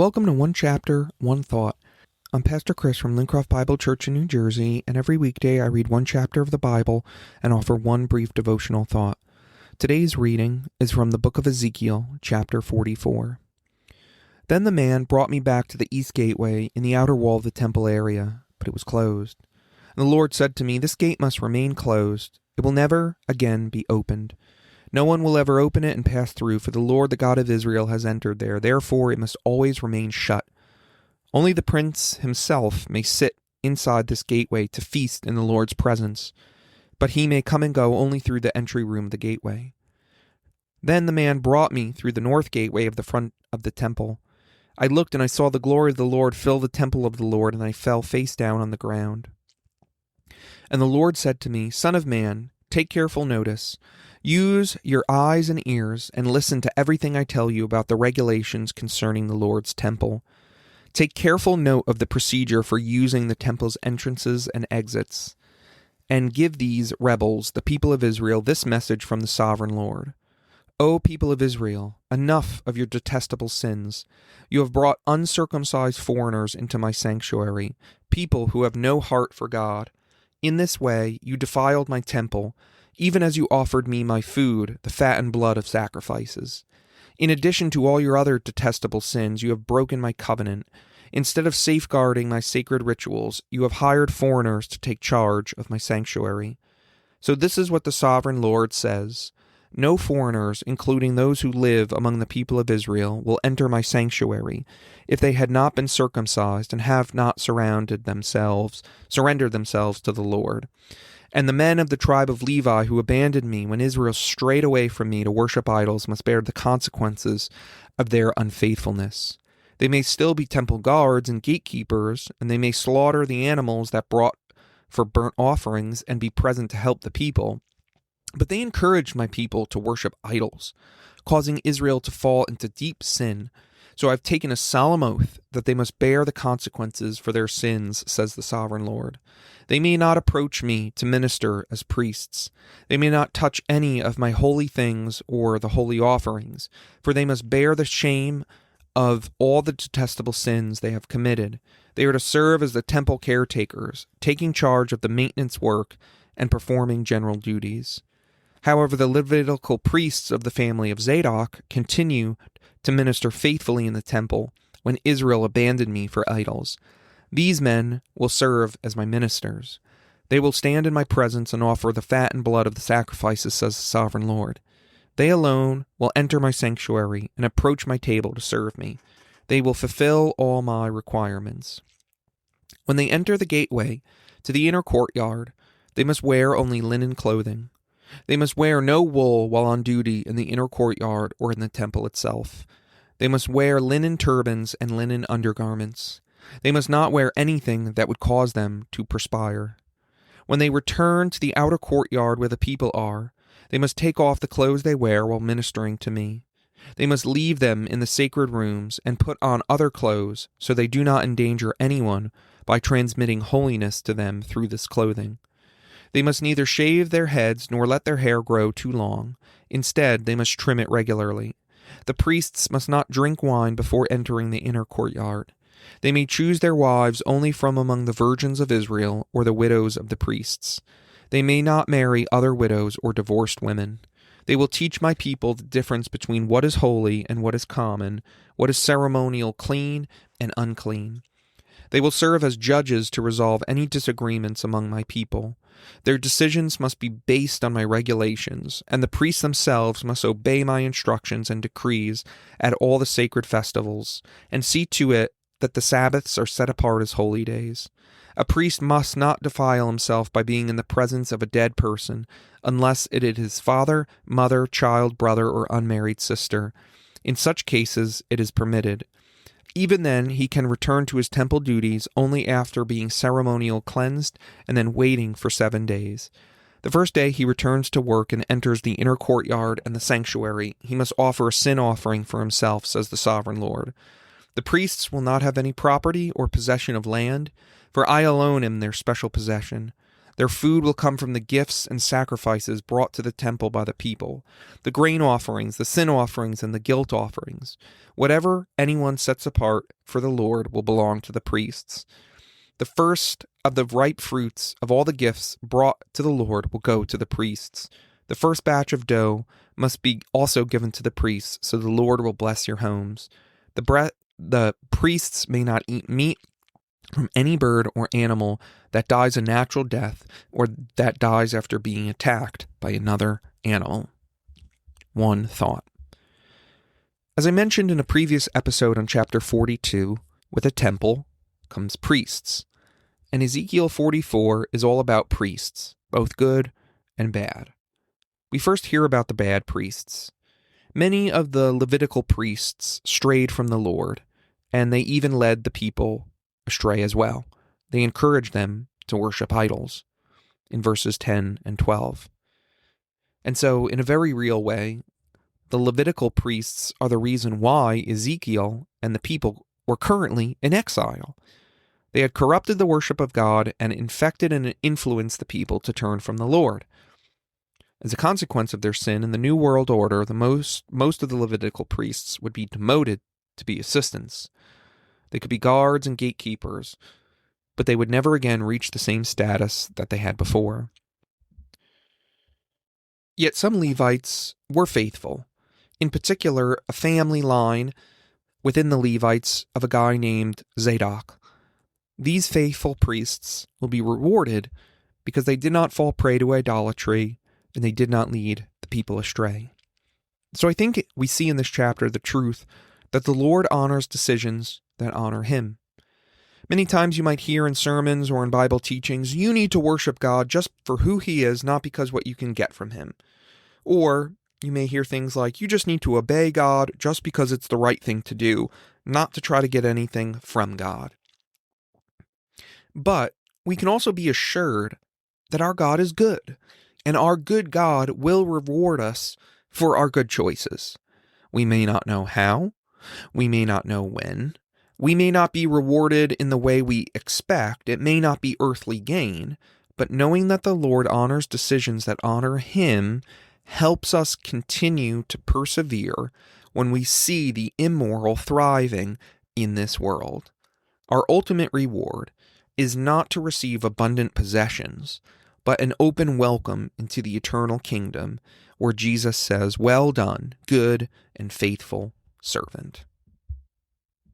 Welcome to One Chapter, One Thought. I'm Pastor Chris from Lincroft Bible Church in New Jersey, and every weekday I read one chapter of the Bible and offer one brief devotional thought. Today's reading is from the book of Ezekiel, chapter 44. Then the man brought me back to the east gateway in the outer wall of the temple area, but it was closed. And the Lord said to me, "This gate must remain closed. It will never again be opened. No one will ever open it and pass through, for the Lord, the God of Israel, has entered there. Therefore it must always remain shut. Only the prince himself may sit inside this gateway to feast in the Lord's presence, but he may come and go only through the entry room of the gateway." Then the man brought me through the north gateway of the front of the temple. I looked and I saw the glory of the Lord fill the temple of the Lord, and I fell face down on the ground. And the Lord said to me, "Son of man, take careful notice. Use your eyes and ears and listen to everything I tell you about the regulations concerning the Lord's temple. Take careful note of the procedure for using the temple's entrances and exits, and give these rebels, the people of Israel, this message from the sovereign Lord. O people of Israel, enough of your detestable sins. You have brought uncircumcised foreigners into my sanctuary, people who have no heart for God. In this way you defiled my temple, even as you offered me my food, the fat and blood of sacrifices. In addition to all your other detestable sins, you have broken my covenant. Instead of safeguarding my sacred rituals, you have hired foreigners to take charge of my sanctuary. So this is what the sovereign Lord says. No foreigners, including those who live among the people of Israel, will enter my sanctuary if they had not been circumcised and have not surrendered themselves to the Lord. And the men of the tribe of Levi who abandoned me when Israel strayed away from me to worship idols must bear the consequences of their unfaithfulness. They may still be temple guards and gatekeepers, and they may slaughter the animals that brought for burnt offerings and be present to help the people. But they encouraged my people to worship idols, causing Israel to fall into deep sin. So I've taken a solemn oath that they must bear the consequences for their sins, says the sovereign Lord. They may not approach me to minister as priests. They may not touch any of my holy things or the holy offerings, for they must bear the shame of all the detestable sins they have committed. They are to serve as the temple caretakers, taking charge of the maintenance work and performing general duties. However, the Levitical priests of the family of Zadok continue to minister faithfully in the temple when Israel abandoned me for idols. These men will serve as my ministers. They will stand in my presence and offer the fat and blood of the sacrifices, says the sovereign Lord. They alone will enter my sanctuary and approach my table to serve me. They will fulfill all my requirements. When they enter the gateway to the inner courtyard, they must wear only linen clothing. They must wear no wool while on duty in the inner courtyard or in the temple itself. They must wear linen turbans and linen undergarments. They must not wear anything that would cause them to perspire. When they return to the outer courtyard where the people are, they must take off the clothes they wear while ministering to me. They must leave them in the sacred rooms and put on other clothes so they do not endanger anyone by transmitting holiness to them through this clothing. They must neither shave their heads nor let their hair grow too long. Instead, they must trim it regularly. The priests must not drink wine before entering the inner courtyard. They may choose their wives only from among the virgins of Israel or the widows of the priests. They may not marry other widows or divorced women. They will teach my people the difference between what is holy and what is common, what is ceremonial, clean and unclean. They will serve as judges to resolve any disagreements among my people. Their decisions must be based on my regulations, and the priests themselves must obey my instructions and decrees at all the sacred festivals, and see to it that the Sabbaths are set apart as holy days. A priest must not defile himself by being in the presence of a dead person, unless it is his father, mother, child, brother, or unmarried sister. In such cases, it is permitted. Even then, he can return to his temple duties only after being ceremonial cleansed and then waiting for 7 days. The first day he returns to work and enters the inner courtyard and the sanctuary, he must offer a sin offering for himself, says the sovereign Lord. The priests will not have any property or possession of land, for I alone am their special possession. Their food will come from the gifts and sacrifices brought to the temple by the people, the grain offerings, the sin offerings, and the guilt offerings. Whatever anyone sets apart for the Lord will belong to the priests. The first of the ripe fruits of all the gifts brought to the Lord will go to the priests. The first batch of dough must be also given to the priests, so the Lord will bless your homes. The priests may not eat meat from any bird or animal that dies a natural death or that dies after being attacked by another animal. One thought. As I mentioned in a previous episode on chapter 42, with a temple comes priests. And Ezekiel 44 is all about priests, both good and bad. We first hear about the bad priests. Many of the Levitical priests strayed from the Lord, and they even led the people astray as well. They encouraged them to worship idols in verses 10 and 12. And so, in a very real way, the Levitical priests are the reason why Ezekiel and the people were currently in exile. They had corrupted the worship of God and infected and influenced the people to turn from the Lord. As a consequence of their sin in the New World Order, most of the Levitical priests would be demoted to be assistants. They could be guards and gatekeepers, but they would never again reach the same status that they had before. Yet some Levites were faithful. In particular, a family line within the Levites of a guy named Zadok. These faithful priests will be rewarded because they did not fall prey to idolatry and they did not lead the people astray. So I think we see in this chapter the truth that the Lord honors decisions that honor Him. Many times you might hear in sermons or in Bible teachings, you need to worship God just for who He is, not because what you can get from Him. Or you may hear things like, you just need to obey God just because it's the right thing to do, not to try to get anything from God. But we can also be assured that our God is good, and our good God will reward us for our good choices. We may not know how, we may not know when, we may not be rewarded in the way we expect, it may not be earthly gain, but knowing that the Lord honors decisions that honor Him helps us continue to persevere when we see the immoral thriving in this world. Our ultimate reward is not to receive abundant possessions, but an open welcome into the eternal kingdom where Jesus says, "Well done, good and faithful servant."